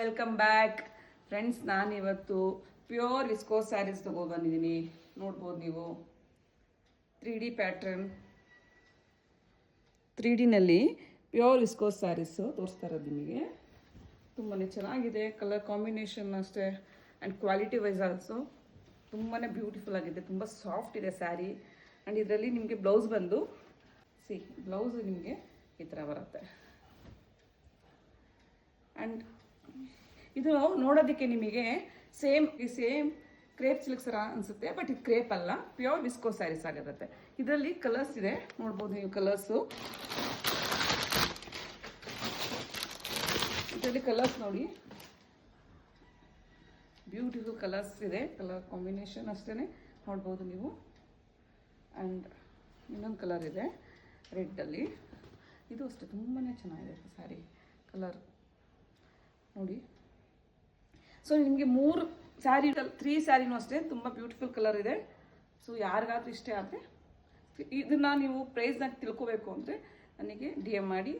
Welcome back friends. ನಾನಿವತ್ತು pure viscose sarees ತೊಗೊಬಂದಿದ್ದೀನಿ. ನೋಡ್ಬೋದು ನೀವು 3D ಪ್ಯಾಟ್ರನ್, 3Dನಲ್ಲಿ ಪ್ಯೂರ್ ವಿಸ್ಕೋಸ್ ಸ್ಯಾರೀಸು ತೋರಿಸ್ತಾ ಇರೋದು ನಿಮಗೆ. ತುಂಬಾ ಚೆನ್ನಾಗಿದೆ, ಕಲರ್ ಕಾಂಬಿನೇಷನ್ ಅಷ್ಟೇ ಆ್ಯಂಡ್ ಕ್ವಾಲಿಟಿ ವೈಸ್ ಆಲ್ಸೋ ತುಂಬಾ ಬ್ಯೂಟಿಫುಲ್ ಆಗಿದೆ. ತುಂಬ ಸಾಫ್ಟ್ ಇದೆ ಸ್ಯಾರಿ. ಆ್ಯಂಡ್ ಇದರಲ್ಲಿ ನಿಮಗೆ ಬ್ಲೌಸ್ ಬಂದು ಬ್ಲೌಸ್ ನಿಮಗೆ ಈ ಥರ ಬರುತ್ತೆ. ಆ್ಯಂಡ್ ಇದು ನೋಡೋದಕ್ಕೆ ನಿಮಗೆ ಸೇಮ್ ಕ್ರೇಪ್ ಸಿಲ್ಕ್ ಸರ ಅನಿಸುತ್ತೆ, ಬಟ್ ಇದು ಕ್ರೇಪ್ ಅಲ್ಲ, ಪ್ಯೂರ್ ವಿಸ್ಕೋ ಸ್ಯಾರೀಸ್ ಆಗಿರುತ್ತೆ. ಇದರಲ್ಲಿ ಕಲರ್ಸ್ ಇದೆ, ನೋಡ್ಬೋದು ನೀವು ಕಲರ್ಸು. ಇದರಲ್ಲಿ ಕಲರ್ಸ್ ನೋಡಿ, ಬ್ಯೂಟಿಫುಲ್ ಕಲರ್ಸ್ ಇದೆ. ಕಲರ್ ಕಾಂಬಿನೇಷನ್ ಅಷ್ಟೇ ನೋಡ್ಬೋದು ನೀವು. ಆ್ಯಂಡ್ ಇನ್ನೊಂದು ಕಲರ್ ಇದೆ ರೆಡ್ಡಲ್ಲಿ, ಇದು ಅಷ್ಟೇ ತುಂಬಾ ಚೆನ್ನಾಗಿದೆ ಸ್ಯಾರಿ ಕಲರ್ ನೋಡಿ. ಸೊ ನಿಮಗೆ 3 ಸ್ಯಾರಿ 3 ಸ್ಯಾರಿನೂ ಅಷ್ಟೇ ತುಂಬ ಬ್ಯೂಟಿಫುಲ್ ಕಲರ್ ಇದೆ. ಸೊ ಯಾರಿಗಾದ್ರೂ ಇಷ್ಟ ಆದರೆ ಇದನ್ನು ನೀವು ಪ್ರೈಸ್ನಾಗ ತಿಳ್ಕೋಬೇಕು ಅಂದರೆ ನನಗೆ DM ಮಾಡಿ